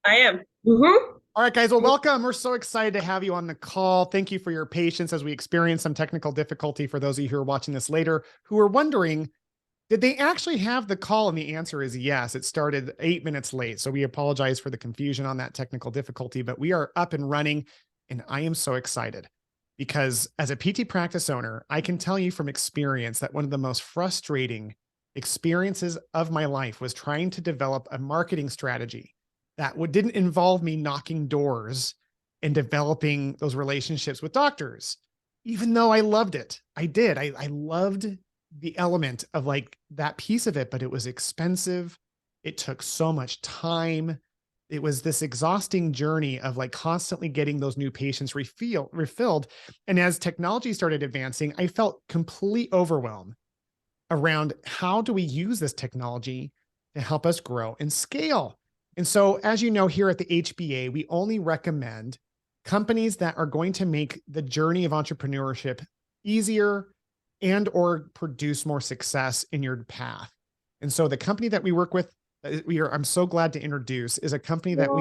I am. Mm-hmm. All right, guys. Well, welcome. We're so excited to have you on the call. Thank you for your patience as we experience some technical difficulty for those of you who are watching this later who are wondering, did they actually have the call? And the answer is yes. It started 8 minutes late. So we apologize for the confusion on that technical difficulty, but we are up and running. And I am so excited because as a PT practice owner, I can tell you from experience that one of the most frustrating experiences of my life was trying to develop a marketing strategy that didn't involve me knocking doors and developing those relationships with doctors, even though I loved it. I did. I loved the element of like that piece of it, but it was expensive. It took so much time. It was this exhausting journey of like constantly getting those new patients refilled. And as technology started advancing, I felt complete overwhelm around how do we use this technology to help us grow and scale. And so, as you know, here at the HBA, we only recommend companies that are going to make the journey of entrepreneurship easier and or produce more success in your path. And so the company that we work with, I'm so glad to introduce, is a company that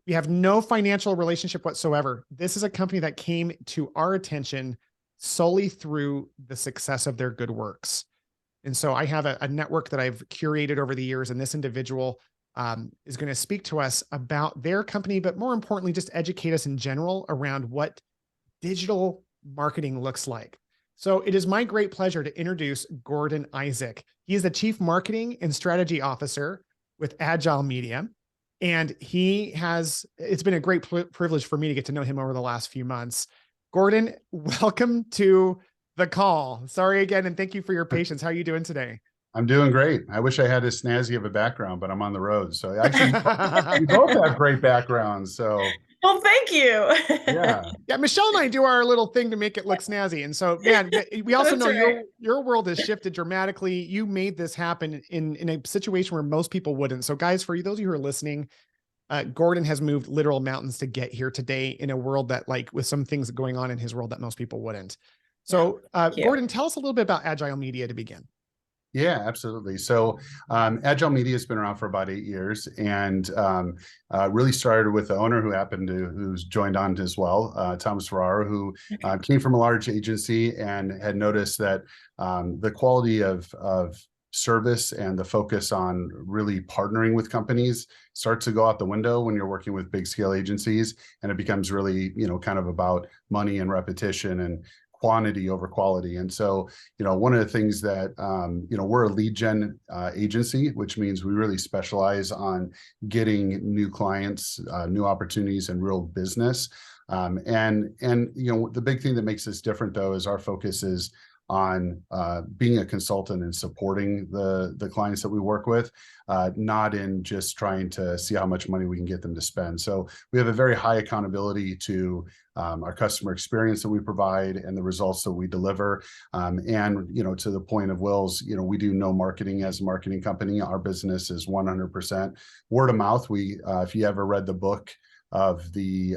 we have no financial relationship whatsoever. This is a company that came to our attention solely through the success of their good works. And so I have a network that I've curated over the years, and this individual is going to speak to us about their company, but more importantly, just educate us in general around what digital marketing looks like. So it is my great pleasure to introduce Gordon Isaac. He is the Chief Marketing and Strategy Officer with Agile Media. And it's been a great privilege for me to get to know him over the last few months. Gordon, welcome to the call. Sorry again, and thank you for your patience. How are you doing today? I'm doing great. I wish I had as snazzy of a background, but I'm on the road. So actually, we both have great backgrounds. So Well, thank you. yeah, Yeah, Michelle and I do our little thing to make it look snazzy. And so, man, we also That's know right. your world has shifted dramatically. You made this happen in a situation where most people wouldn't. So, guys, for those of you who are listening, Gordon has moved literal mountains to get here today in a world that, like, with some things going on in his world that most people wouldn't. So, Thank you. Gordon, tell us a little bit about Agile Media to begin. yeah, absolutely. So Agile Media has been around for about 8 years, and really started with the owner who's joined on as well, Thomas Ferrara, who Okay. came from a large agency and had noticed that the quality of service and the focus on really partnering with companies starts to go out the window when you're working with big scale agencies, and it becomes really, kind of about money and repetition and quantity over quality. And so, one of the things that, we're a lead gen agency, which means we really specialize on getting new clients, new opportunities, and real business. The big thing that makes this different, though, is our focus is on being a consultant and supporting the clients that we work with, not in just trying to see how much money we can get them to spend. So we have a very high accountability to our customer experience that we provide and the results that we deliver. To the point of Will's, we do no marketing as a marketing company. Our business is 100% word of mouth. If you ever read the book of the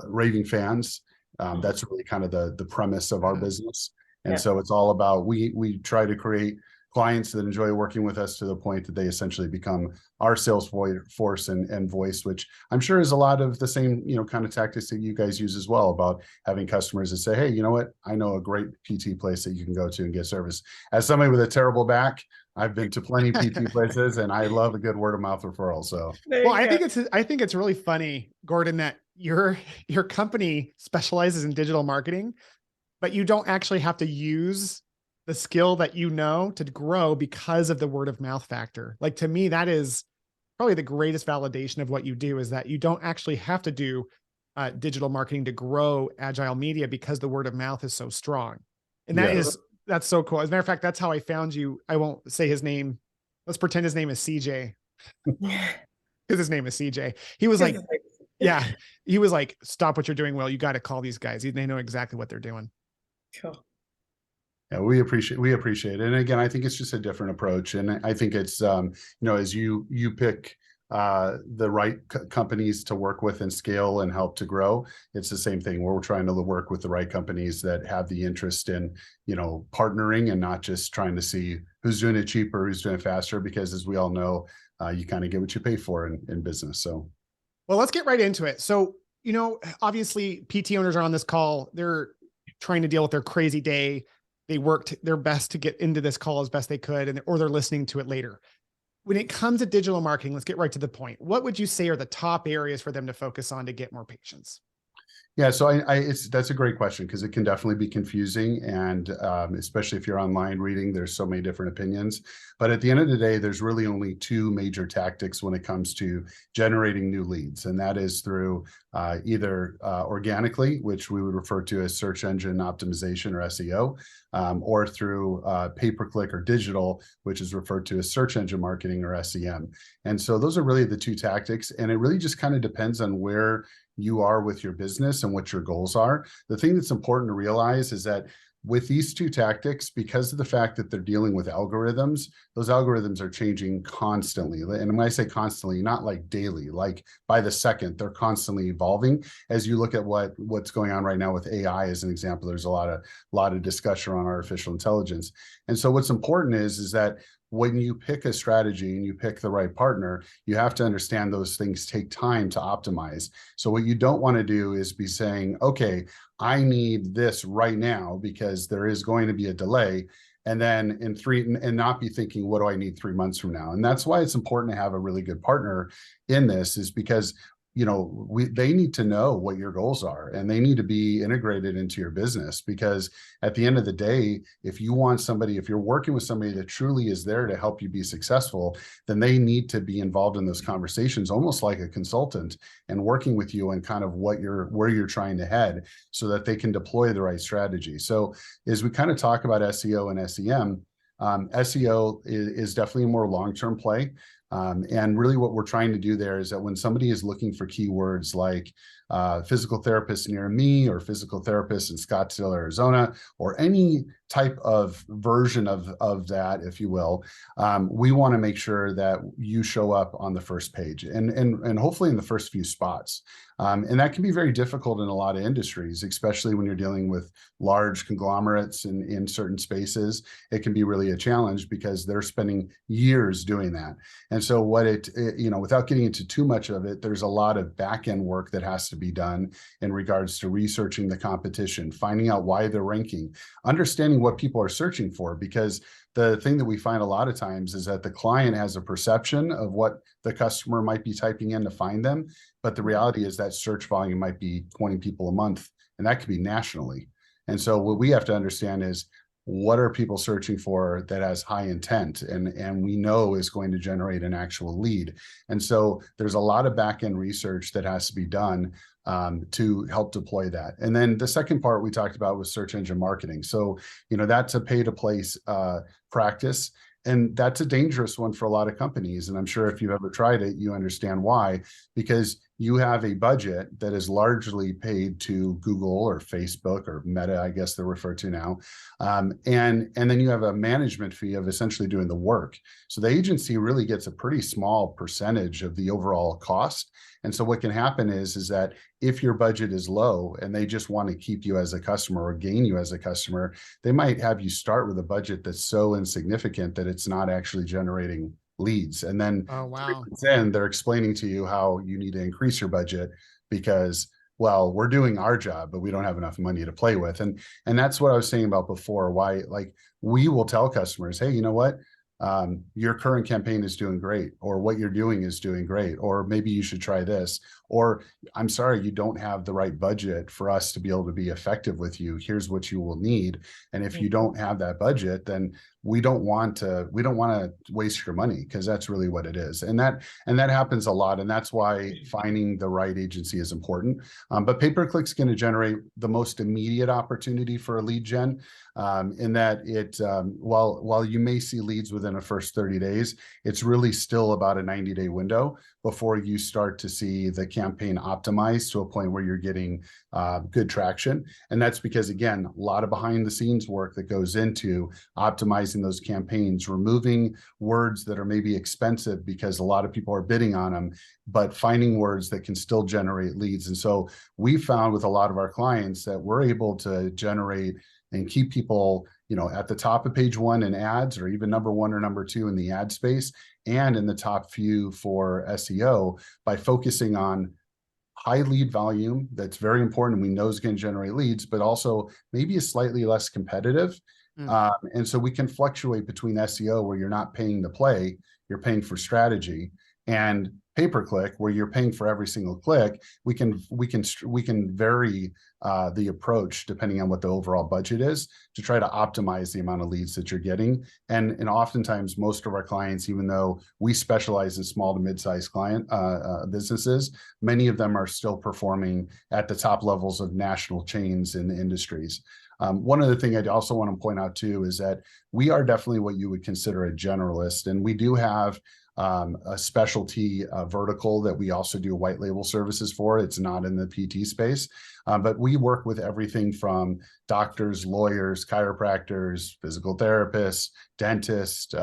Raving Fans, that's really kind of the premise of our business. And so it's all about, we try to create clients that enjoy working with us to the point that they essentially become our sales force and voice, which I'm sure is a lot of the same, kind of tactics that you guys use as well, about having customers that say, hey, you know what, I know a great PT place that you can go to and get service. As somebody with a terrible back, I've been to plenty PT places, and I love a good word of mouth referral. So, There well, you go. I think it's really funny, Gordon, that your company specializes in digital marketing, but you don't actually have to use the skill that you know to grow because of the word of mouth factor. Like, to me, that is probably the greatest validation of what you do, is that you don't actually have to do digital marketing to grow Agile Media because the word of mouth is so strong. And yes. that's so cool. As a matter of fact, that's how I found you. I won't say his name. Let's pretend his name is CJ, because his name is CJ. He was like, yeah, he was like, stop what you're doing, Will. You got to call these guys. They know exactly what they're doing. Cool. Yeah, we appreciate it. And again, I think it's just a different approach. And I think it's, as you pick the right companies to work with and scale and help to grow. It's the same thing. We're trying to work with the right companies that have the interest in, partnering and not just trying to see who's doing it cheaper, who's doing it faster, because as we all know, you kind of get what you pay for in business. So, well, let's get right into it. So, obviously PT owners are on this call. They're trying to deal with their crazy day. They worked their best to get into this call as best they could, or they're listening to it later. When it comes to digital marketing, let's get right to the point. What would you say are the top areas for them to focus on to get more patients? Yeah, so that's a great question, because it can definitely be confusing, and especially if you're online reading, there's so many different opinions. But at the end of the day, there's really only two major tactics when it comes to generating new leads, and that is through either organically, which we would refer to as search engine optimization or SEO, or through pay-per-click or digital, which is referred to as search engine marketing or SEM. And so those are really the two tactics, and it really just kind of depends on where you are with your business and what your goals are. The thing that's important to realize is that with these two tactics, because of the fact that they're dealing with algorithms, those algorithms are changing constantly. And when I say constantly, not like daily, like by the second, they're constantly evolving. As you look at what's going on right now with AI as an example, there's a lot of discussion on artificial intelligence. And so what's important is that when you pick a strategy and you pick the right partner, you have to understand those things take time to optimize. So what you don't want to do is be saying, okay, I need this right now because there is going to be a delay. And then and not be thinking, what do I need 3 months from now? And that's why it's important to have a really good partner in this, is because they need to know what your goals are, and they need to be integrated into your business, because at the end of the day, if you're working with somebody that truly is there to help you be successful, then they need to be involved in those conversations, almost like a consultant, and working with you and kind of where you're trying to head, so that they can deploy the right strategy. So as we kind of talk about SEO and SEM, SEO is definitely a more long-term play. And really what we're trying to do there is that when somebody is looking for keywords like physical therapist near me, or physical therapist in Scottsdale, Arizona, or any type of version of that, if you will, we want to make sure that you show up on the first page, and hopefully in the first few spots. And that can be very difficult in a lot of industries, especially when you're dealing with large conglomerates in certain spaces. It can be really a challenge because they're spending years doing that. And so without getting into too much of it, there's a lot of back end work that has to be done in regards to researching the competition, finding out why they're ranking, understanding what people are searching for, because the thing that we find a lot of times is that the client has a perception of what the customer might be typing in to find them. But the reality is that search volume might be 20 people a month, and that could be nationally. And so what we have to understand is, what are people searching for that has high intent and we know is going to generate an actual lead? And so there's a lot of back-end research that has to be done to help deploy that. And then the second part we talked about was search engine marketing. So, that's a pay-to-place practice. And that's a dangerous one for a lot of companies. And I'm sure if you've ever tried it, you understand why, because you have a budget that is largely paid to Google or Facebook or Meta, I guess they're referred to now. And then you have a management fee of essentially doing the work. So the agency really gets a pretty small percentage of the overall cost. And so what can happen is that if your budget is low and they just want to keep you as a customer or gain you as a customer, they might have you start with a budget that's so insignificant that it's not actually generating leads. And then then they're explaining to you how you need to increase your budget because, well, we're doing our job, but we don't have enough money to play with. And that's what I was saying about before, why we will tell customers, hey, you know what? Your current campaign is doing great, or what you're doing is doing great, or maybe you should try this, or I'm sorry, you don't have the right budget for us to be able to be effective with you. Here's what you will need. And if you don't have that budget, then we don't want to waste your money, because that's really what it is. And that happens a lot. And that's why finding the right agency is important. But pay-per-click's going to generate the most immediate opportunity for a lead gen, in that it, while you may see leads within within the first 30 days, it's really still about a 90-day window before you start to see the campaign optimize to a point where you're getting good traction. And that's because, again, a lot of behind the scenes work that goes into optimizing those campaigns, removing words that are maybe expensive because a lot of people are bidding on them, but finding words that can still generate leads. And so we found with a lot of our clients that we're able to generate and keep people, at the top of page one in ads, or even number one or number two in the ad space, and in the top few for SEO by focusing on high lead volume. That's very important. We know is going to generate leads, but also maybe is slightly less competitive. And so we can fluctuate between SEO, where you're not paying to play, you're paying for strategy, and pay-per-click, where you're paying for every single click. We can vary the approach depending on what the overall budget is to try to optimize the amount of leads that you're getting. And oftentimes, most of our clients, even though we specialize in small to mid-sized client businesses, many of them are still performing at the top levels of national chains in the industries. One other thing I also want to point out too is that we are definitely what you would consider a generalist, and we do have a specialty vertical that we also do white label services for. It's not in the PT space, but we work with everything from doctors, lawyers, chiropractors, physical therapists, dentists,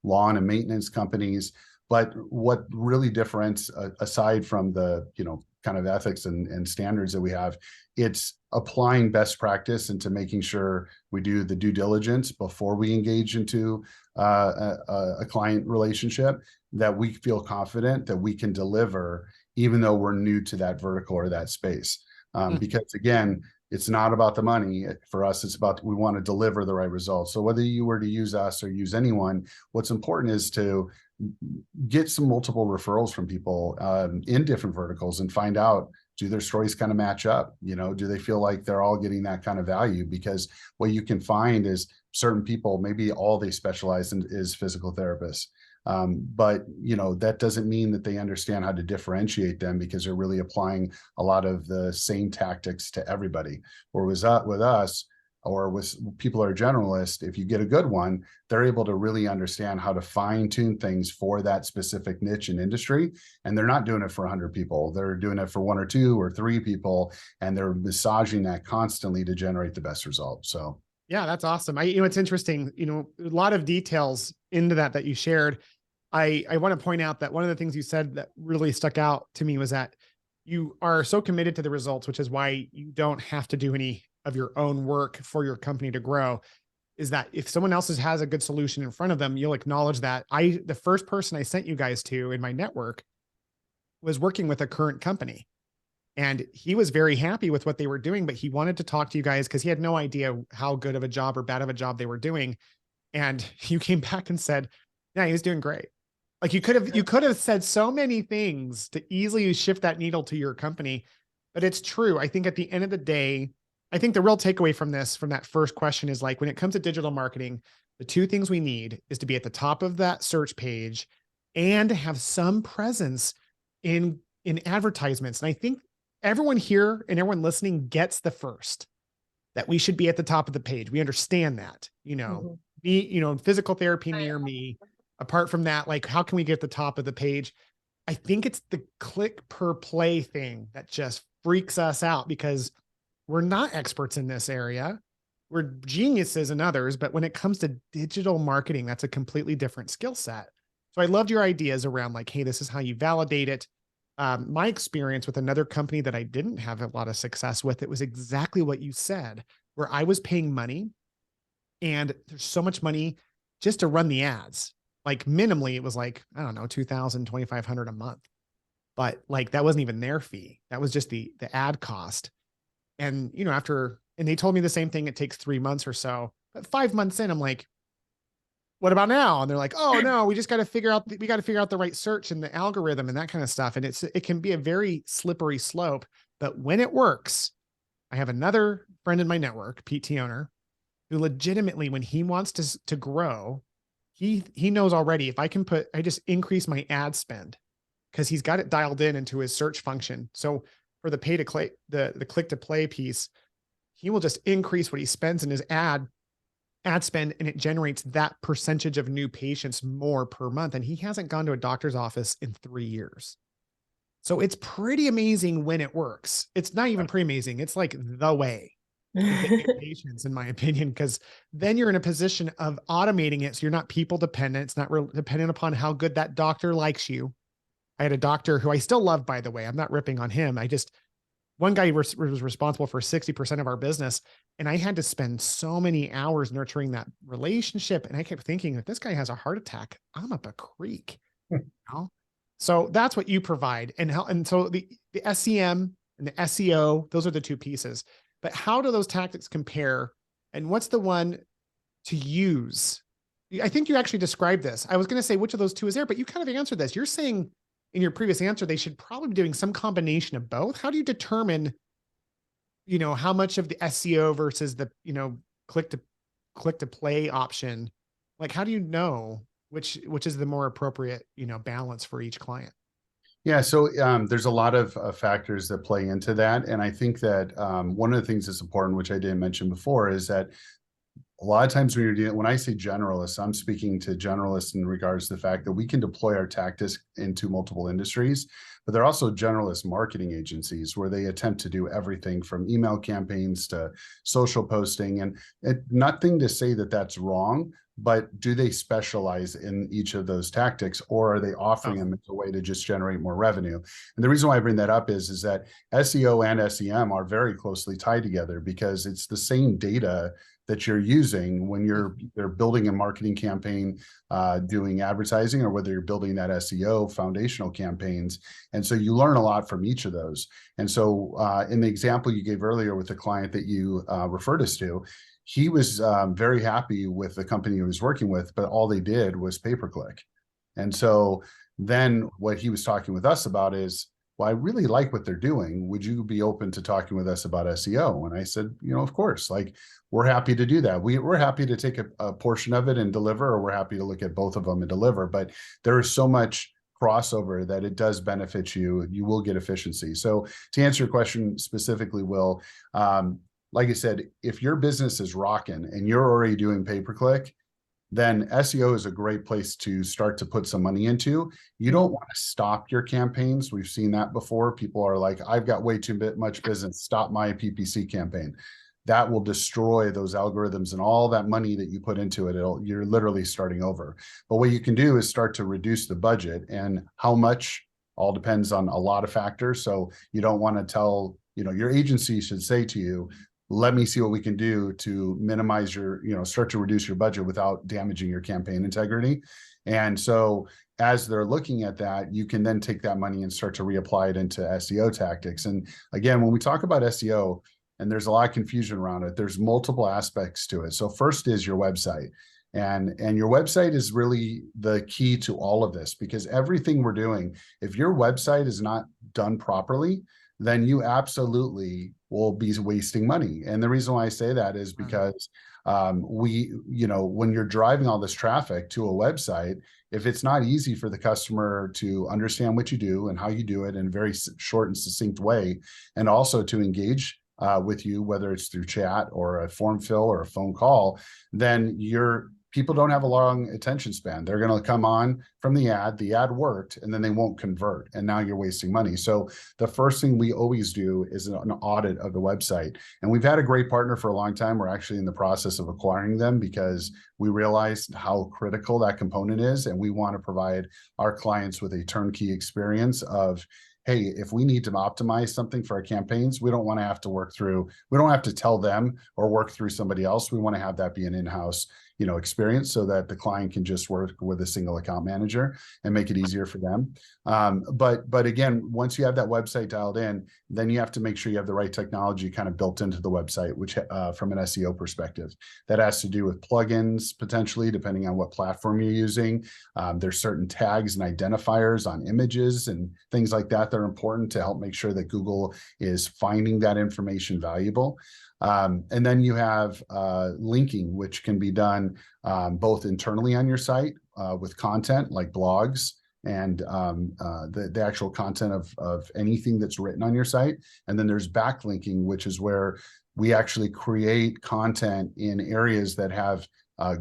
lawn and maintenance companies. But what really differentiates, aside from the kind of ethics and standards that we have, it's applying best practice into making sure we do the due diligence before we engage into a client relationship, that we feel confident that we can deliver, even though we're new to that vertical or that space. Because again, it's not about the money. For us, it's about, we want to deliver the right results. So whether you were to use us or use anyone, what's important is to get some multiple referrals from people in different verticals and find out, do their stories kind of match up? Do they feel like they're all getting that kind of value? Because what you can find is certain people, maybe all they specialize in is physical therapists. But that doesn't mean that they understand how to differentiate them, because they're really applying a lot of the same tactics to everybody. Or with us, or with people who are generalists, if you get a good one, they're able to really understand how to fine tune things for that specific niche and industry. And they're not doing it for 100 people. They're doing it for 1 or 2 or 3 people, and they're massaging that constantly to generate the best results. So yeah, that's awesome. It's interesting, a lot of details into that you shared. I want to point out that one of the things you said that really stuck out to me was that you are so committed to the results, which is why you don't have to do any of your own work for your company to grow. Is that if someone else has a good solution in front of them, you'll acknowledge that. The first person I sent you guys to in my network was working with a current company, and he was very happy with what they were doing, but he wanted to talk to you guys because he had no idea how good of a job or bad of a job they were doing. And you came back and said, yeah, he was doing great. Like you could have said so many things to easily shift that needle to your company, but it's true. I think at the end of the day, I think the real takeaway from that first question is, like, when it comes to digital marketing, the 2 things we need is to be at the top of that search page and to have some presence in advertisements. And I think everyone here and everyone listening gets the first, that we should be at the top of the page. We understand that, physical therapy near me. Apart from that, like, how can we get the top of the page? I think it's the click per play thing that just freaks us out, because we're not experts in this area. We're geniuses in others, but when it comes to digital marketing, that's a completely different skill set. So I loved your ideas around, like, hey, this is how you validate it. My experience with another company that I didn't have a lot of success with, it was exactly what you said, where I was paying money, and there's so much money just to run the ads. Like, minimally, it was like, I don't know, $2,000, $2,500 a month. But like, that wasn't even their fee. That was just the ad cost. And, and they told me the same thing. It takes 3 months or so, but 5 months in, I'm like, what about now? And they're like, oh no, we got to figure out the right search and the algorithm and that kind of stuff. And it can be a very slippery slope, but when it works, I have another friend in my network, PT owner, who legitimately, when he wants to grow, he knows already, if I just increase my ad spend, because he's got it dialed into his search function. So for the pay to click, the click to play piece, he will just increase what he spends in his ad ad spend and it generates that percentage of new patients more per month. And he hasn't gone to a doctor's office in 3 years. So it's pretty amazing when it works. It's not even pretty amazing. It's like the way to get new patients, in my opinion, because then you're in a position of automating it. So you're not people dependent. It's not dependent upon how good that doctor likes you. I had a doctor who I still love, by the way. I'm not ripping on him. One guy was responsible for 60% of our business. And I had to spend so many hours nurturing that relationship. And I kept thinking, if this guy has a heart attack, I'm up a creek. You know? So that's what you provide. And so the SEM and the SEO, those are the two pieces. But how do those tactics compare? And what's the one to use? I think you actually described this. I was going to say which of those two is there, but you kind of answered this. You're saying in your previous answer, they should probably be doing some combination of both. How do you determine, how much of the SEO versus the, click to play option? Like, how do you know which is the more appropriate, balance for each client? Yeah, so there's a lot of factors that play into that. And I think that one of the things that's important, which I didn't mention before, is that a lot of times when I say generalists, I'm speaking to generalists in regards to the fact that we can deploy our tactics into multiple industries, but they're also generalist marketing agencies where they attempt to do everything from email campaigns to social posting. And nothing to say that that's wrong, but do they specialize in each of those tactics, or are they offering them as a way to just generate more revenue? And the reason why I bring that up is that SEO and SEM are very closely tied together because it's the same data that you're using when they're building a marketing campaign, doing advertising, or whether you're building that SEO foundational campaigns. And so you learn a lot from each of those. And so in the example you gave earlier with the client that you referred us to, he was very happy with the company he was working with, but all they did was pay-per-click. And so then what he was talking with us about is, well, I really like what they're doing. Would you be open to talking with us about SEO? And I said, of course, like, we're happy to do that. We're happy to take a portion of it and deliver, or we're happy to look at both of them and deliver. But there is so much crossover that it does benefit you. You will get efficiency. So to answer your question specifically, Will, like I said, if your business is rocking and you're already doing pay-per-click, then SEO is a great place to start to put some money into. You don't want to stop your campaigns. We've seen that before. People are like, I've got way too much business. Stop my PPC campaign. That will destroy those algorithms and all that money that you put into it. You're literally starting over. But what you can do is start to reduce the budget, and how much all depends on a lot of factors. So you don't want to tell, your agency should say to you, let me see what we can do to minimize start to reduce your budget without damaging your campaign integrity. And so as they're looking at that, you can then take that money and start to reapply it into SEO tactics. And again, when we talk about SEO, and there's a lot of confusion around it, there's multiple aspects to it. So first is your website. And your website is really the key to all of this, because everything we're doing, if your website is not done properly, then you absolutely will be wasting money. And the reason why I say that is because when you're driving all this traffic to a website, if it's not easy for the customer to understand what you do and how you do it in a very short and succinct way, and also to engage with you, whether it's through chat or a form fill or a phone call, then people don't have a long attention span. They're going to come on from the ad worked, and then they won't convert. And now you're wasting money. So the first thing we always do is an audit of the website. And we've had a great partner for a long time. We're actually in the process of acquiring them because we realized how critical that component is. And we want to provide our clients with a turnkey experience of, hey, if we need to optimize something for our campaigns, we don't want to have to tell them or work through somebody else. We want to have that be an in-house experience, so that the client can just work with a single account manager and make it easier for them. But again, once you have that website dialed in, then you have to make sure you have the right technology kind of built into the website, which from an SEO perspective, that has to do with plugins, potentially, depending on what platform you're using. There's certain tags and identifiers on images and things like that are important to help make sure that Google is finding that information valuable. And then you have linking, which can be done both internally on your site with content like blogs and the actual content of anything that's written on your site. And then there's backlinking, which is where we actually create content in areas that have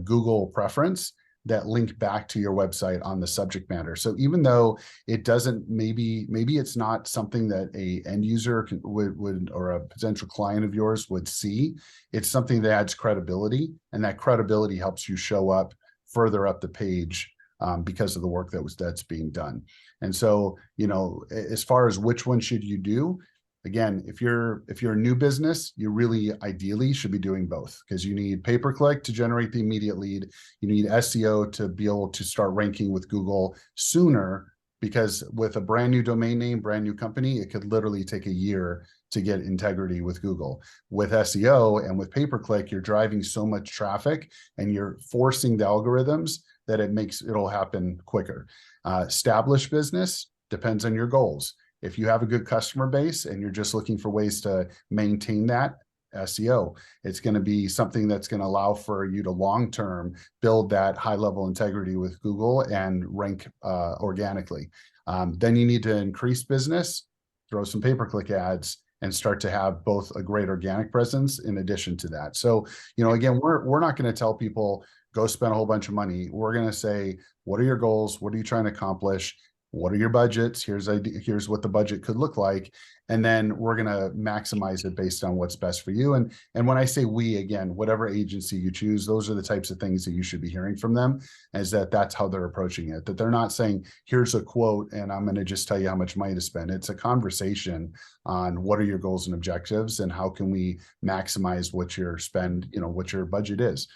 Google preference that link back to your website on the subject matter. So even though it doesn't, maybe it's not something that a end user would or a potential client of yours would see, it's something that adds credibility, and that credibility helps you show up further up the page because of the work that's being done. And so, as far as which one should you do, again, if you're a new business, you really ideally should be doing both, because you need pay-per-click to generate the immediate lead. You need SEO to be able to start ranking with Google sooner, because with a brand new domain name, brand new company, it could literally take a year to get integrity with Google. With SEO and with pay-per-click, you're driving so much traffic and you're forcing the algorithms that it'll happen quicker. Established business depends on your goals. If you have a good customer base and you're just looking for ways to maintain that, SEO, it's going to be something that's going to allow for you to long-term build that high-level integrity with Google and rank organically. Then you need to increase business, throw some pay-per-click ads, and start to have both a great organic presence in addition to that. So, again, we're not going to tell people, go spend a whole bunch of money. We're going to say, what are your goals? What are you trying to accomplish? What are your budgets? Here's what the budget could look like. And then we're going to maximize it based on what's best for you. And when I say we, again, whatever agency you choose, those are the types of things that you should be hearing from them, is that's how they're approaching it. That they're not saying, here's a quote and I'm going to just tell you how much money to spend. It's a conversation on what are your goals and objectives and how can we maximize what your spend, what your budget is.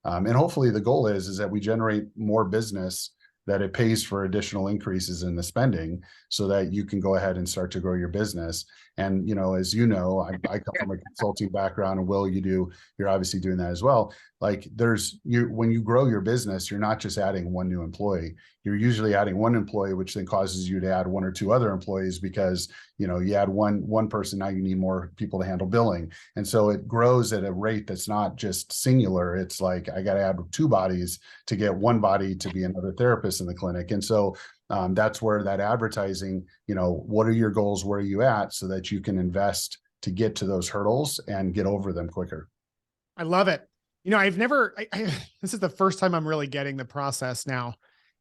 And hopefully the goal is that we generate more business, that it pays for additional increases in the spending so that you can go ahead and start to grow your business. And, as you know, I come from a consulting background, and Will, you're obviously doing that as well. Like when you grow your business, you're not just adding one new employee, you're usually adding one employee, which then causes you to add one or two other employees because, you add one person, now you need more people to handle billing. And so it grows at a rate that's not just singular. It's like, I got to add two bodies to get one body to be another therapist in the clinic. And so that's where that advertising, what are your goals? Where are you at? So that you can invest to get to those hurdles and get over them quicker. I love it. This is the first time I'm really getting the process now.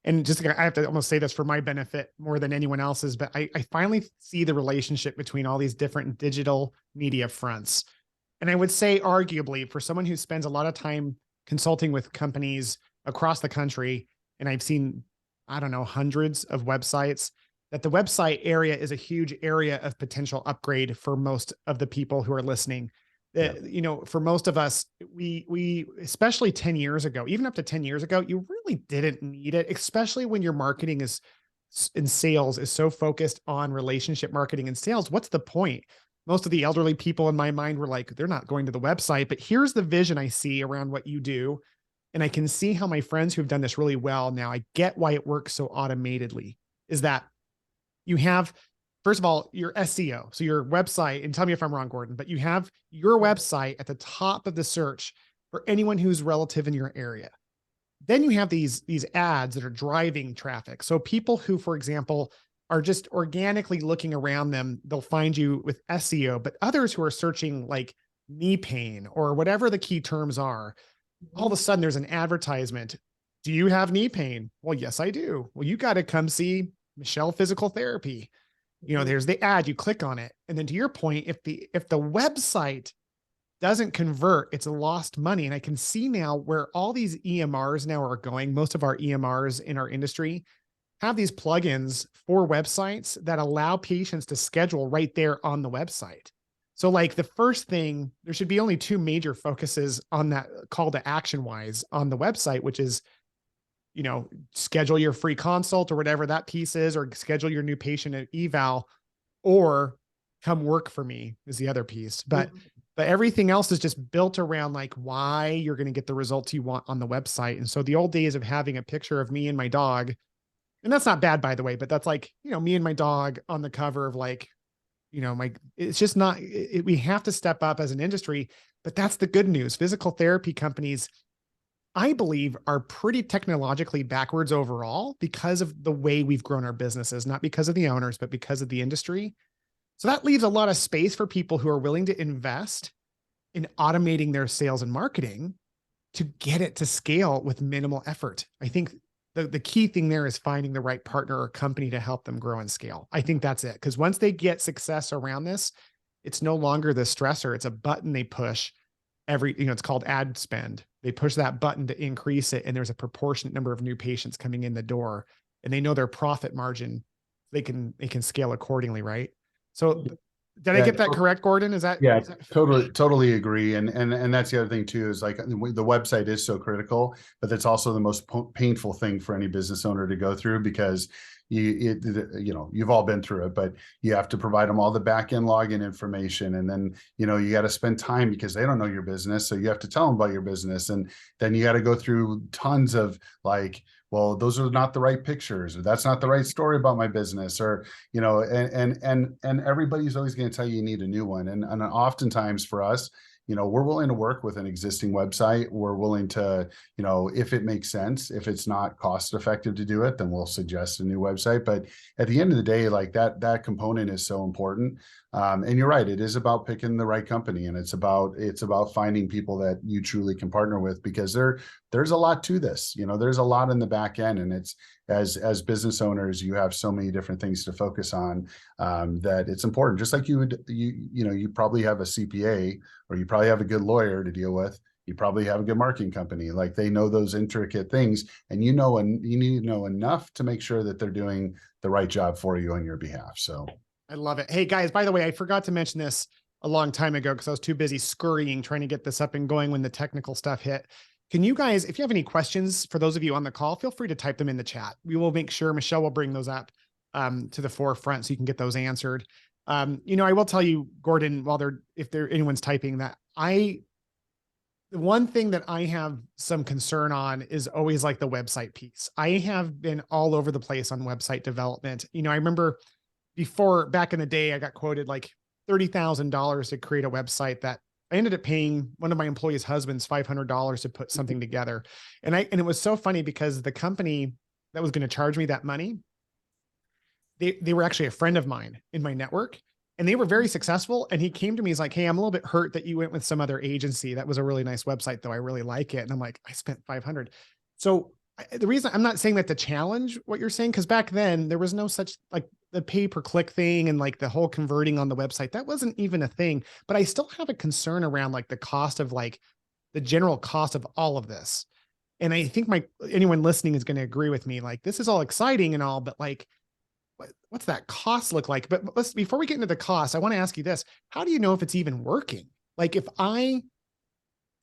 And I have to almost say this for my benefit more than anyone else's, but I finally see the relationship between all these different digital media fronts. And I would say arguably for someone who spends a lot of time consulting with companies across the country, and I've seen, I don't know, hundreds of websites, that the website area is a huge area of potential upgrade for most of the people who are listening. For most of us, we, especially 10 years ago, even up to 10 years ago, you really didn't need it, especially when your marketing is in sales is so focused on relationship marketing and sales. What's the point? Most of the elderly people in my mind were like, they're not going to the website, but here's the vision I see around what you do. And I can see how my friends who've done this really well now, I get why it works so automatedly, is that you have, first of all, your SEO. So your website, and tell me if I'm wrong, Gordon, but you have your website at the top of the search for anyone who's relative in your area. Then you have these ads that are driving traffic. So people who, for example, are just organically looking around them, they'll find you with SEO, but others who are searching like knee pain or whatever the key terms are, all of a sudden there's an advertisement. Do you have knee pain? Well, yes, I do. Well, you got to come see Michelle Physical Therapy. There's the ad, you click on it. And then to your point, if the website doesn't convert, it's lost money. And I can see now where all these EMRs now are going. Most of our EMRs in our industry have these plugins for websites that allow patients to schedule right there on the website. So like the first thing, there should be only two major focuses on that call to action wise on the website, which is, schedule your free consult or whatever that piece is, or schedule your new patient eval, or come work for me is the other piece. But everything else is just built around like why you're going to get the results you want on the website. And so the old days of having a picture of me and my dog, and that's not bad, by the way, but that's like, me and my dog on the cover of like, it's just not, we have to step up as an industry, but that's the good news. Physical therapy companies, I believe, are pretty technologically backwards overall because of the way we've grown our businesses, not because of the owners, but because of the industry. So that leaves a lot of space for people who are willing to invest in automating their sales and marketing to get it to scale with minimal effort. I think the key thing there is finding the right partner or company to help them grow and scale. I think that's it. Because once they get success around this, it's no longer the stressor. It's a button they push it's called ad spend. They push that button to increase it, and there's a proportionate number of new patients coming in the door, and they know their profit margin. They can scale accordingly, right? So did I get that correct, Gordon? Is that totally agree. And that's the other thing too, is like the website is so critical, but that's also the most painful thing for any business owner to go through, because you've all been through it, but you have to provide them all the back end login information. And then, you got to spend time because they don't know your business. So you have to tell them about your business. And then you got to go through tons of like, well, those are not the right pictures, or that's not the right story about my business, or, and everybody's always going to tell you need a new one. And oftentimes for us, we're willing to work with an existing website. We're willing to, if it makes sense, if it's not cost effective to do it, then we'll suggest a new website. But at the end of the day, like that component is so important. And you're right, it is about picking the right company, and it's about finding people that you truly can partner with, because there's a lot to this. There's a lot in the back end, and it's as business owners, you have so many different things to focus on, that it's important. Just like you probably have a CPA, or you probably have a good lawyer to deal with. You probably have a good marketing company. Like, they know those intricate things, and you need to know enough to make sure that they're doing the right job for you on your behalf. So I love it. Hey guys, by the way, I forgot to mention this a long time ago because I was too busy scurrying trying to get this up and going when the technical stuff hit. Can you guys, if you have any questions for those of you on the call, feel free to type them in the chat. We will make sure Michelle will bring those up to the forefront so you can get those answered. I will tell you, Gordon, if anyone's typing, that the one thing that I have some concern on is always like the website piece. I have been all over the place on website development. I remember back in the day, I got quoted like $30,000 to create a website that I ended up paying one of my employees' husbands $500 to put something together. And it was so funny because the company that was going to charge me that money, they were actually a friend of mine in my network, and they were very successful. And he came to me, he's like, "Hey, I'm a little bit hurt that you went with some other agency. That was a really nice website though. I really like it." And I'm like, I spent 500. So the reason I'm not saying that to challenge what you're saying, because back then there was no such like the pay per click thing and like the whole converting on the website, that wasn't even a thing. But I still have a concern around like the cost of like the general cost of all of this. And I think anyone listening is going to agree with me. Like, this is all exciting and all, but like, what's that cost look like? But before we get into the cost, I want to ask you this: how do you know if it's even working? Like,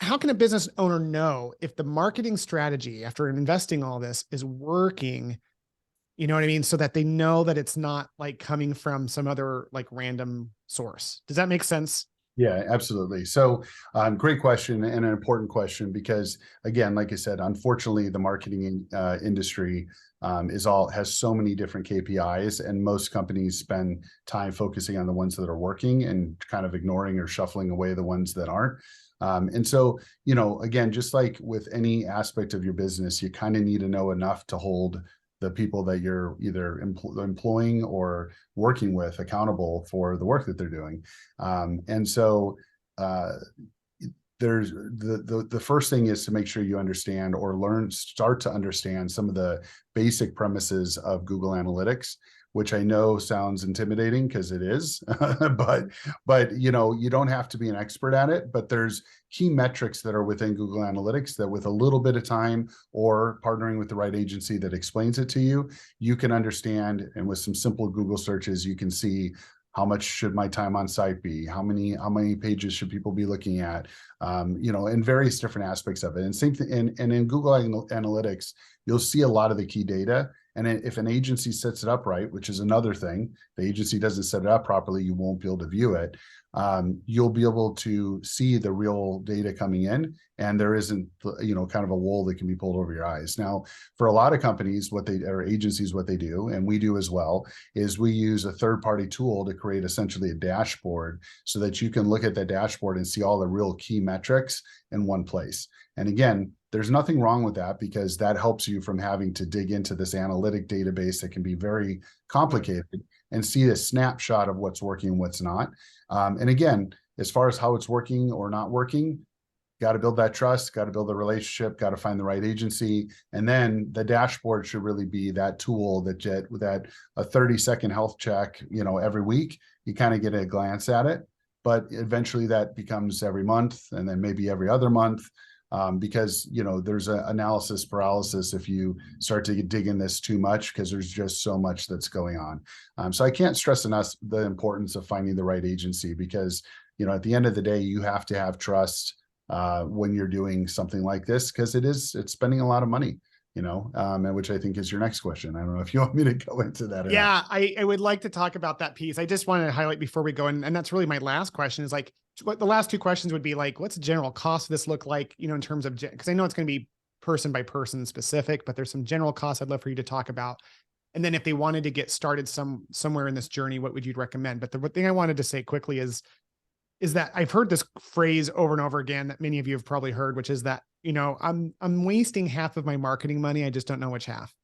how can a business owner know if the marketing strategy after investing all this is working? You know what I mean? So that they know that it's not like coming from some other like random source. Does that make sense? Yeah, absolutely. So great question, and an important question, because again, like I said, unfortunately, the marketing industry has so many different KPIs, and most companies spend time focusing on the ones that are working and kind of ignoring or shuffling away the ones that aren't. And so, again, just like with any aspect of your business, you kind of need to know enough to hold the people that you're either employing or working with accountable for the work that they're doing. And so there's the first thing is to make sure you understand or start to understand some of the basic premises of Google Analytics, which I know sounds intimidating because it is, but you don't have to be an expert at it. But there's key metrics that are within Google Analytics that, with a little bit of time or partnering with the right agency that explains it to you, you can understand. And with some simple Google searches, you can see how much should my time on site be? How many pages should people be looking at? And various different aspects of it. And same thing, and in Google Analytics, you'll see a lot of the key data. And if an agency sets it up right, which is another thing, the agency doesn't set it up properly, you won't be able to view it. You'll be able to see the real data coming in, and there isn't, kind of a wool that can be pulled over your eyes. Now, for a lot of companies, or agencies, what they do, and we do as well, is we use a third-party tool to create essentially a dashboard so that you can look at that dashboard and see all the real key metrics in one place. And again, there's nothing wrong with that, because that helps you from having to dig into this analytic database that can be very complicated and see a snapshot of what's working and what's not. And again, as far as how it's working or not working, got to build that trust, got to build a relationship, got to find the right agency. And then the dashboard should really be that tool that a 30-second health check, every week, you kind of get a glance at it. But eventually that becomes every month, and then maybe every other month, because there's an analysis paralysis if you start to dig in this too much, because there's just so much that's going on. So I can't stress enough the importance of finding the right agency, because at the end of the day, you have to have trust when you're doing something like this, because it's spending a lot of money. And which I think is your next question. I don't know if you want me to go into that or not. Yeah, I would like to talk about that piece. I just wanted to highlight before we go in, and that's really my last question, is like, what the last two questions would be like, what's the general cost of this look like, in terms of, because I know it's going to be person by person specific, but there's some general costs I'd love for you to talk about. And then if they wanted to get started somewhere in this journey, what would you recommend? But the thing I wanted to say quickly is that I've heard this phrase over and over again that many of you have probably heard, which is that, I'm wasting half of my marketing money. I just don't know which half.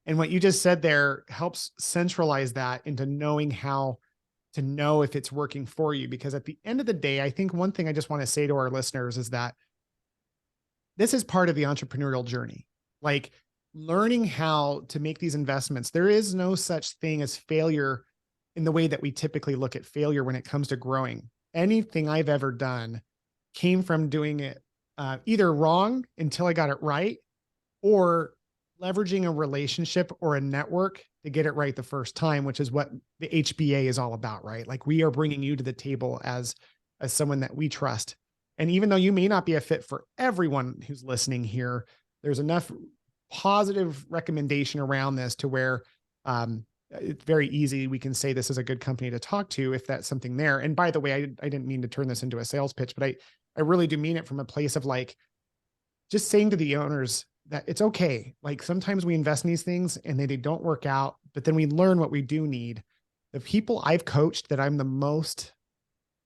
And what you just said there helps centralize that into knowing how to know if it's working for you. Because at the end of the day, I think one thing I just want to say to our listeners is that this is part of the entrepreneurial journey. Like, learning how to make these investments. There is no such thing as failure in the way that we typically look at failure when it comes to growing. Anything I've ever done came from doing it either wrong until I got it right, or leveraging a relationship or a network to get it right the first time, which is what the HBA is all about, right? Like, we are bringing you to the table as someone that we trust. And even though you may not be a fit for everyone who's listening here, there's enough positive recommendation around this to where it's very easy. We can say this is a good company to talk to if that's something there. And by the way, I didn't mean to turn this into a sales pitch, but I really do mean it from a place of like, just saying to the owners that it's okay. Like, sometimes we invest in these things and they don't work out, but then we learn what we do need. The people I've coached that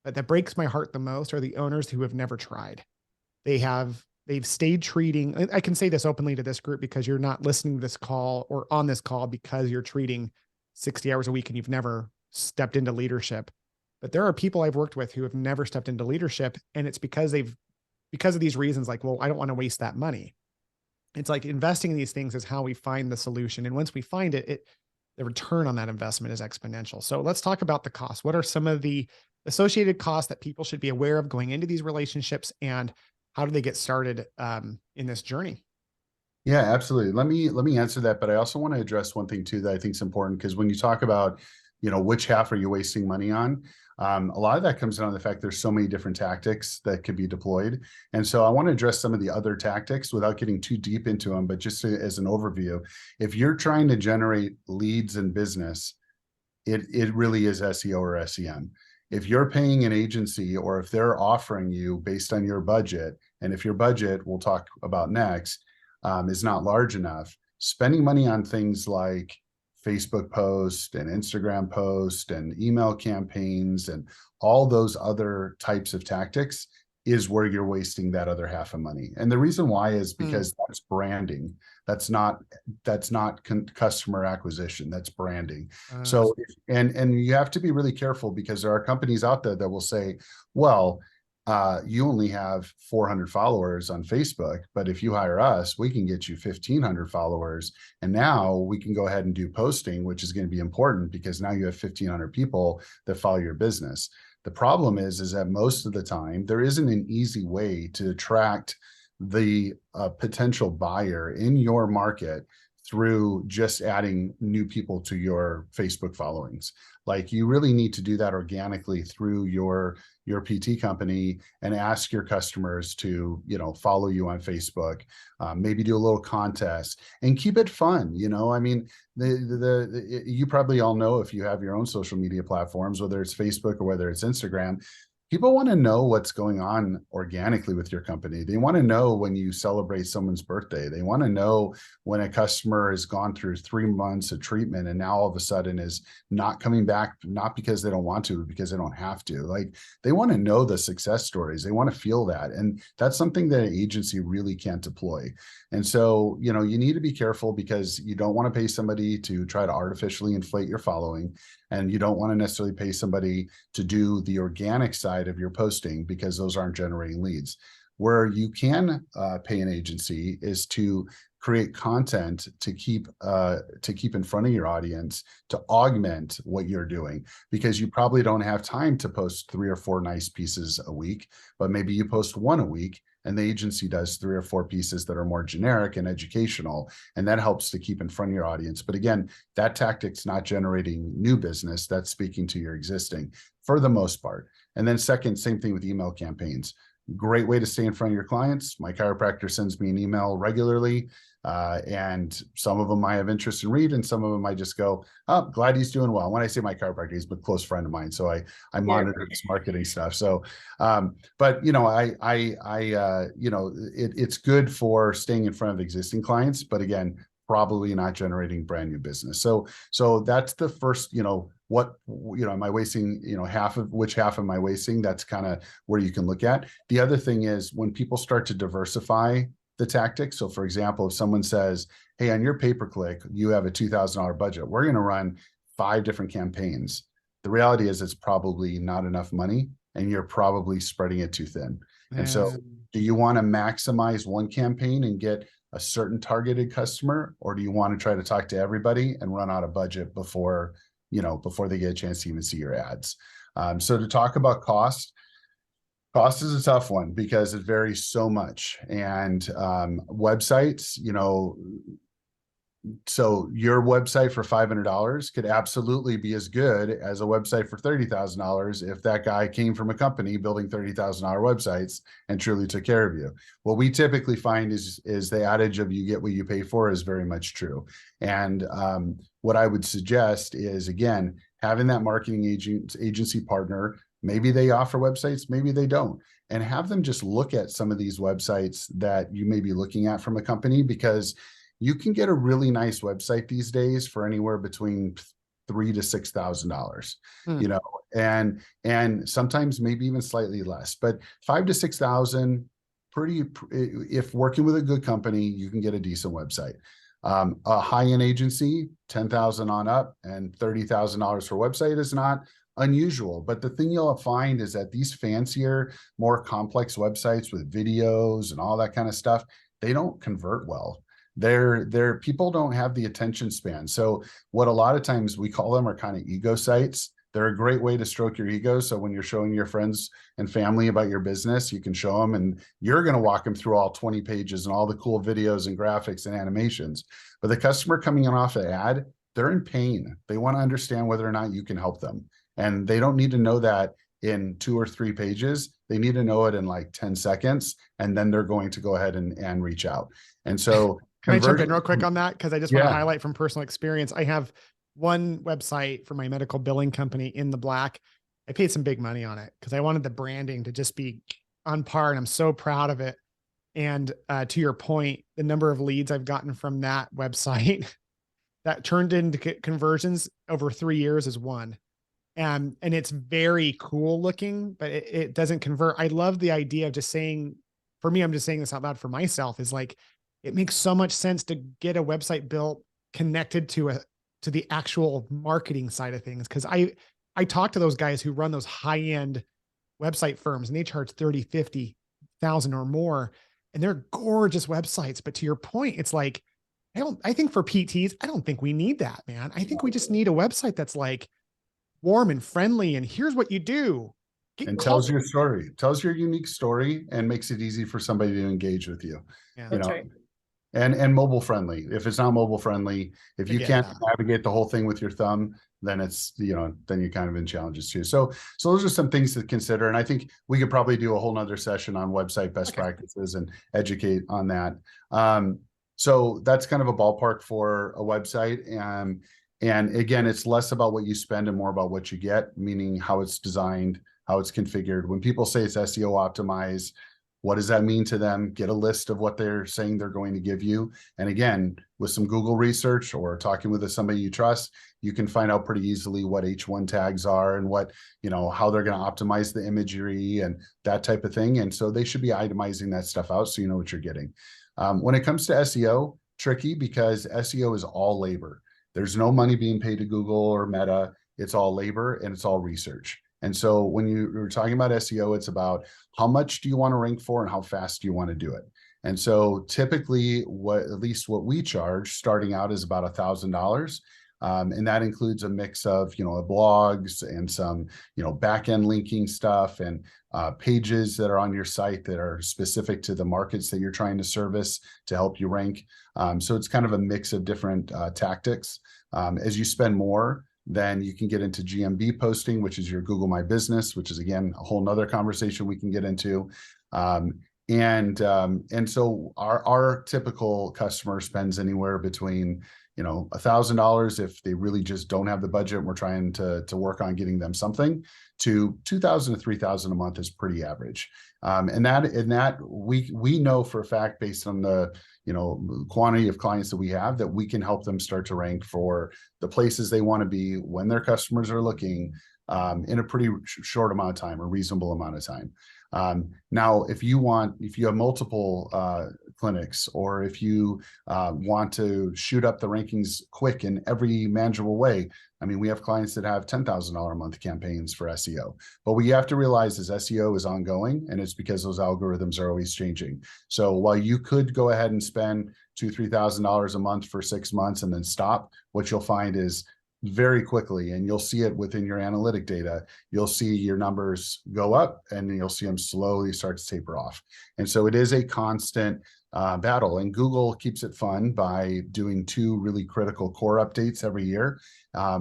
that breaks my heart the most are the owners who have never tried. They've stayed treating, I can say this openly to this group because you're not listening to this call or on this call because you're treating 60 hours a week and you've never stepped into leadership. But there are people I've worked with who have never stepped into leadership. And it's because of these reasons, like, well, I don't want to waste that money. It's like, investing in these things is how we find the solution. And once we find it, the return on that investment is exponential. So let's talk about the costs. What are some of the associated costs that people should be aware of going into these relationships, and how do they get started in this journey? Yeah, absolutely. Let me answer that, but I also want to address one thing too that I think is important, because when you talk about, which half are you wasting money on? A lot of that comes down to the fact there's so many different tactics that could be deployed. And so I want to address some of the other tactics without getting too deep into them, but just as an overview. If you're trying to generate leads in business, it really is SEO or SEM. If you're paying an agency, or if they're offering you based on your budget, and if your budget, we'll talk about next, is not large enough, spending money on things like Facebook post and Instagram post and email campaigns and all those other types of tactics is where you're wasting that other half of money. And the reason why is because that's branding. That's not customer acquisition. That's branding. So, and you have to be really careful, because there are companies out there that will say, well, you only have 400 followers on Facebook, but if you hire us, we can get you 1,500 followers. And now we can go ahead and do posting, which is going to be important, because now you have 1,500 people that follow your business. The problem is that most of the time there isn't an easy way to attract the potential buyer in your market through just adding new people to your Facebook followings. Like, you really need to do that organically through your PT company, and ask your customers to, follow you on Facebook, maybe do a little contest and keep it fun. I mean, you probably all know, if you have your own social media platforms, whether it's Facebook or whether it's Instagram, people want to know what's going on organically with your company. They want to know when you celebrate someone's birthday. They want to know when a customer has gone through 3 months of treatment and now all of a sudden is not coming back, not because they don't want to, but because they don't have to. Like, they want to know the success stories. They want to feel that. And that's something that an agency really can't deploy. And so, you need to be careful, because you don't want to pay somebody to try to artificially inflate your following. And you don't want to necessarily pay somebody to do the organic side of your posting, because those aren't generating leads. Where you can pay an agency is to create content to keep in front of your audience, to augment what you're doing, because you probably don't have time to post 3 or 4 nice pieces a week, but maybe you post 1 a week and the agency does 3 or 4 pieces that are more generic and educational, and that helps to keep in front of your audience. But again, that tactic's not generating new business, that's speaking to your existing for the most part. And then second, same thing with email campaigns. Great way to stay in front of your clients. My chiropractor sends me an email regularly, and some of them I have interest in read, and some of them I just go, oh, glad he's doing well. When I say my chiropractor, he's a close friend of mine, so I monitor his marketing stuff. So, but you know, you know, it's good for staying in front of existing clients, but again, probably not generating brand new business. So that's the first, you know, what, you know, am I wasting, you know, which half am I wasting? That's kind of where you can look at. The other thing is when people start to diversify the tactics. So for example, if someone says, hey, on your pay-per-click, you have a $2,000 budget, we're going to run 5 different campaigns. The reality is it's probably not enough money and you're probably spreading it too thin. And so do you want to maximize one campaign and get a certain targeted customer, or do you want to try to talk to everybody and run out of budget before, you know, before they get a chance to even see your ads? So to talk about cost is a tough one because it varies so much. And websites, you know, so your website for $500 could absolutely be as good as a website for $30,000 if that guy came from a company building $30,000 websites and truly took care of you. What we typically find is the adage of you get what you pay for is very much true. And what I would suggest is, again, having that marketing agency partner. Maybe they offer websites, maybe they don't, and have them just look at some of these websites that you may be looking at from a company, because you can get a really nice website these days for anywhere between $3,000 to $6,000, you know, and sometimes maybe even slightly less, but $5,000 to $6,000, if working with a good company, you can get a decent website. A high-end agency, $10,000 on up and $30,000 for website is not unusual. But the thing you'll find is that these fancier, more complex websites with videos and all that kind of stuff, they don't convert well. They're people don't have the attention span. So what a lot of times we call them are kind of ego sites. They're a great way to stroke your ego. So when you're showing your friends and family about your business, you can show them and you're going to walk them through all 20 pages and all the cool videos and graphics and animations. But the customer coming in off the ad, they're in pain. They want to understand whether or not you can help them. And they don't need to know that in 2 or 3 pages. They need to know it in like 10 seconds. And then they're going to go ahead and reach out. And so can I jump in real quick on that? Because I just want to highlight from personal experience. I have one website for my medical billing company in the black. I paid some big money on it because I wanted the branding to just be on par, and I'm so proud of it. And to your point, the number of leads I've gotten from that website that turned into conversions over 3 years is 1. And it's very cool looking, but it doesn't convert. I love the idea of just saying, for me, I'm just saying this out loud for myself, is like, it makes so much sense to get a website built connected to the actual marketing side of things. Cause I talk to those guys who run those high-end website firms and they charge 30, 50,000 or more, and they're gorgeous websites. But to your point, it's like, I think for PTs, I don't think we need that, man. I think we just need a website that's like warm and friendly. And here's what you do. And tells your story, tells your unique story, and makes it easy for somebody to engage with you. Yeah. You know, right. And mobile friendly. If it's not mobile friendly, if you can't navigate the whole thing with your thumb, then it's, you know, then you're kind of in challenges too. So those are some things to consider. And I think we could probably do a whole nother session on website best practices and educate on that. So that's kind of a ballpark for a website. And again, it's less about what you spend and more about what you get, meaning how it's designed, how it's configured. When people say it's SEO optimized, what does that mean to them? Get a list of what they're saying they're going to give you. And again, with some Google research or talking with somebody you trust, you can find out pretty easily what H1 tags are and what, you know, how they're going to optimize the imagery and that type of thing. And so they should be itemizing that stuff out so you know what you're getting. When it comes to SEO, tricky because SEO is all labor. There's no money being paid to Google or Meta. It's all labor and it's all research. And so when you're talking about SEO, it's about how much do you want to rank for and how fast do you want to do it. And so typically at least what we charge starting out is about $1,000. And that includes a mix of, blogs and some, back-end linking stuff and pages that are on your site that are specific to the markets that you're trying to service to help you rank. So it's kind of a mix of different tactics. As you spend more, then you can get into GMB posting, which is your Google My Business, which is, again, a whole nother conversation we can get into. And so our typical customer spends anywhere between, $1,000 if they really just don't have the budget and we're trying to work on getting them something, to $2,000 to $3,000 a month is pretty average. And that we know for a fact, based on the quantity of clients that we have, that we can help them start to rank for the places they want to be when their customers are looking in a pretty short amount of time, or reasonable amount of time. Now, if you have multiple clinics, or if you want to shoot up the rankings quick in every manageable way, I mean, we have clients that have $10,000 a month campaigns for SEO. But what you have to realize is SEO is ongoing, and it's because those algorithms are always changing. So while you could go ahead and spend $2,000 to $3,000 a month for 6 months and then stop, what you'll find is very quickly, and you'll see it within your analytic data, you'll see your numbers go up and you'll see them slowly start to taper off. And so it is a constant battle, and Google keeps it fun by doing 2 really critical core updates every year,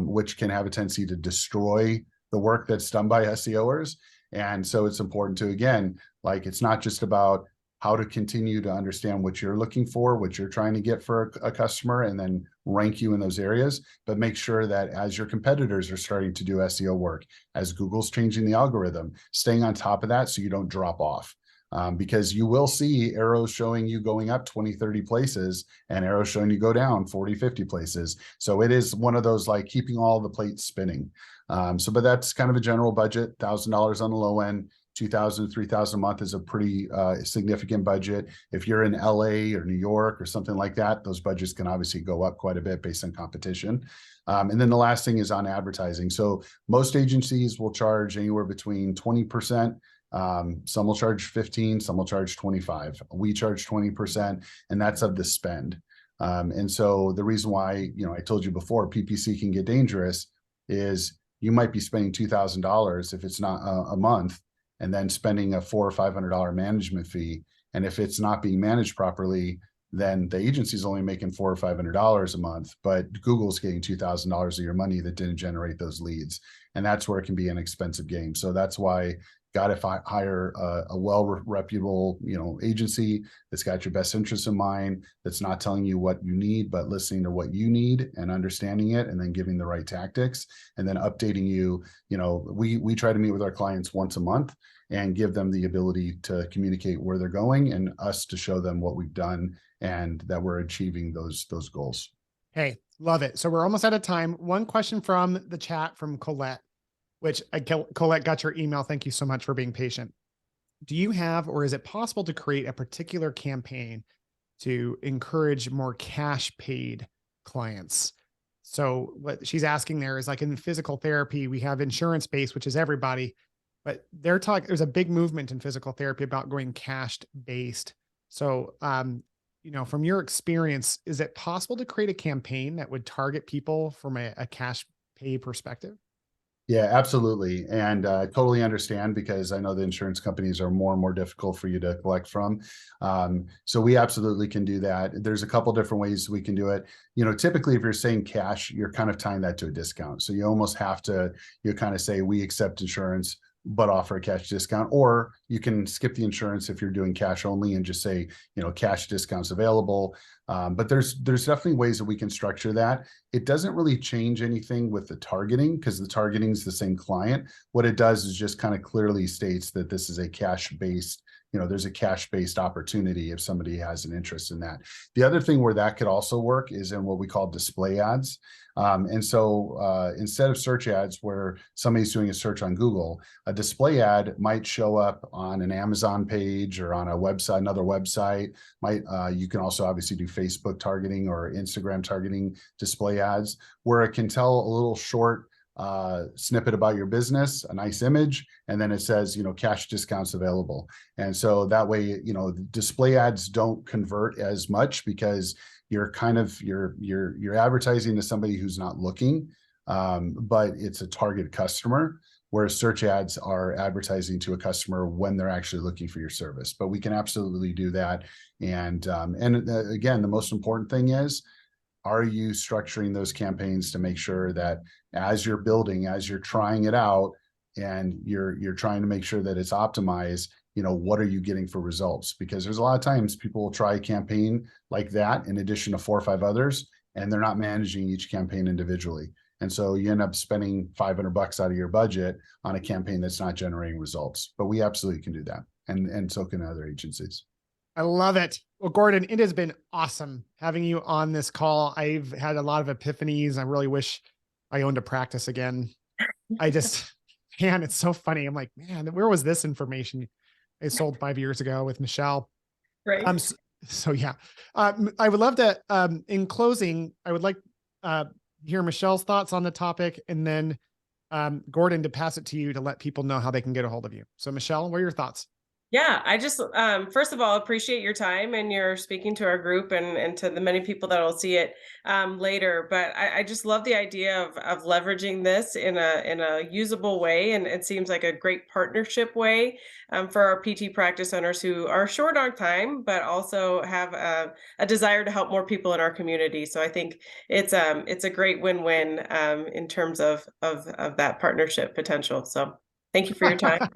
which can have a tendency to destroy the work that's done by SEOers. And so it's important to, again, like, it's not just about how to continue to understand what you're looking for, what you're trying to get for a customer, and then rank you in those areas, but make sure that as your competitors are starting to do SEO work, as Google's changing the algorithm, staying on top of that so you don't drop off. Because you will see arrows showing you going up 20, 30 places and arrows showing you go down 40, 50 places. So it is one of those, like, keeping all the plates spinning. But that's kind of a general budget. $1,000 on the low end, $2,000 to $3,000 a month is a pretty significant budget. If you're in LA or New York or something like that, those budgets can obviously go up quite a bit based on competition. And then the last thing is on advertising. So most agencies will charge anywhere between 20%. Some will charge 15, some will charge 25. We charge 20%, and that's of the spend. And so the reason why, I told you before, PPC can get dangerous is you might be spending $2,000 if it's not a month, and then spending a $400 or $500 management fee. And if it's not being managed properly, then the agency is only making $400 or $500 a month, but Google's getting $2,000 of your money that didn't generate those leads. And that's where it can be an expensive game. So that's why got to hire a well-reputable, agency that's got your best interests in mind, that's not telling you what you need, but listening to what you need and understanding it, and then giving the right tactics, and then updating you. We try to meet with our clients once a month and give them the ability to communicate where they're going, and us to show them what we've done and that we're achieving those goals. Hey, love it. So we're almost out of time. One question from the chat from Colette, which Colette got your email. Thank you so much for being patient. Do you have, or is it possible to create a particular campaign to encourage more cash paid clients? So what she's asking there is, like, in physical therapy, we have insurance based, which is everybody, but there's a big movement in physical therapy about going cash based. So, from your experience, is it possible to create a campaign that would target people from a cash pay perspective? Yeah, absolutely. And I totally understand, because I know the insurance companies are more and more difficult for you to collect from. So we absolutely can do that. There's a couple different ways we can do it. Typically, if you're saying cash, you're kind of tying that to a discount. So you almost have to, kind of say, we accept insurance, but offer a cash discount, or you can skip the insurance if you're doing cash only and just say, cash discounts available. But there's definitely ways that we can structure that. It doesn't really change anything with the targeting, because the targeting is the same client. What it does is just kind of clearly states that this is a cash-based, there's a cash-based opportunity if somebody has an interest in that. The other thing where that could also work is in what we call display ads. And so instead of search ads where somebody's doing a search on Google, a display ad might show up on an Amazon page or on a website, another website. You can also obviously do Facebook targeting or Instagram targeting display ads, where it can tell a little short snippet about your business, a nice image, and then it says, cash discounts available. And so that way, display ads don't convert as much because you're you're advertising to somebody who's not looking, but it's a target customer, whereas search ads are advertising to a customer when they're actually looking for your service. But we can absolutely do that. And again, the most important thing is, are you structuring those campaigns to make sure that as you're building, as you're trying it out, and you're trying to make sure that it's optimized, what are you getting for results? Because there's a lot of times people will try a campaign like that in addition to 4 or 5 others, and they're not managing each campaign individually. And so you end up spending $500 out of your budget on a campaign that's not generating results. But we absolutely can do that. And so can other agencies. I love it. Well, Gordon, it has been awesome having you on this call. I've had a lot of epiphanies. I really wish I owned a practice again. Man, it's so funny. I'm like, man, where was this information I sold 5 years ago with Michelle? Right. So yeah, I would love to, in closing, I would like hear Michelle's thoughts on the topic, and then Gordon, to pass it to you to let people know how they can get a hold of you. So Michelle, what are your thoughts? Yeah, I just, first of all, appreciate your time and your speaking to our group and to the many people that will see it later. But I just love the idea of leveraging this in a usable way, and it seems like a great partnership way for our PT practice owners who are short on time, but also have a desire to help more people in our community. So I think it's a great win-win in terms of that partnership potential. So thank you for your time.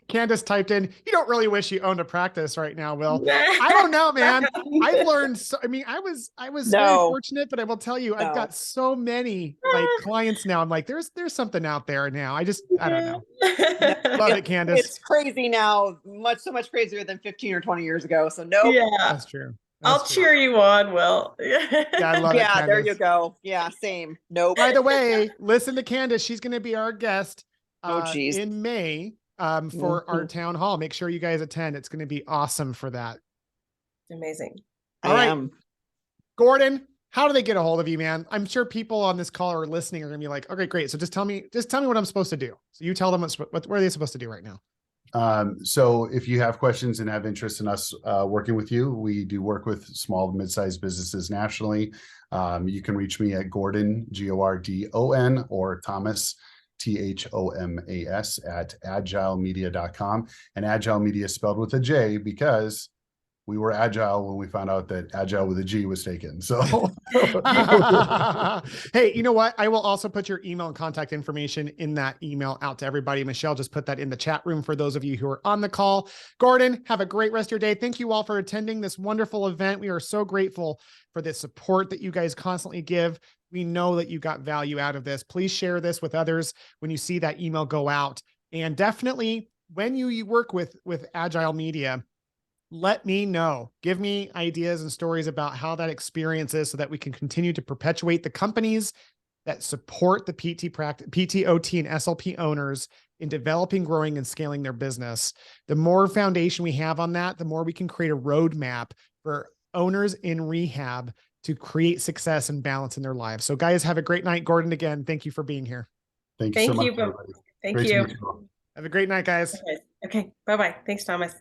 Candace typed in, you don't really wish you owned a practice right now, Will. I don't know, man. I've learned so, I was very fortunate, but I will tell you, I've got so many clients now. I'm like, there's something out there now. I don't know. Love it, Candace. It's crazy now, so much crazier than 15 or 20 years ago. So no. Yeah. That's true. I'll cheer you on, Will. Yeah, I love it, Candace. There you go. Yeah, same. Nope. By the way, listen to Candace. She's going to be our guest in May for our town hall. Make sure you guys attend. It's going to be awesome for that. Amazing. All right. Gordon, how do they get a hold of you, man? I'm sure people on this call are listening are going to be like, okay, great. So just tell me what I'm supposed to do. So you tell them what are they supposed to do right now? So if you have questions and have interest in us working with you, we do work with small to mid-sized businesses nationally. You can reach me at Gordon, Gordon, or Thomas, Thomas, at agilemedia.com. And Agile Media is spelled with a J because we were agile when we found out that agile with a G was taken. So hey, you know what? I will also put your email and contact information in that email out to everybody. Michelle just put that in the chat room for those of you who are on the call. Gordon, have a great rest of your day. Thank you all for attending this wonderful event. We are so grateful for the support that you guys constantly give. We know that you got value out of this. Please share this with others when you see that email go out. And definitely when you work with Agile Media, let me know. Give me ideas and stories about how that experience is so that we can continue to perpetuate the companies that support the PT practice, PT, OT, and SLP owners in developing, growing, and scaling their business. The more foundation we have on that, the more we can create a roadmap for owners in rehab to create success and balance in their lives. So guys, have a great night. Gordon, again, thank you for being here. Thank you so much. Thank you. Have a great night, guys. Okay. Bye-bye. Thanks, Thomas.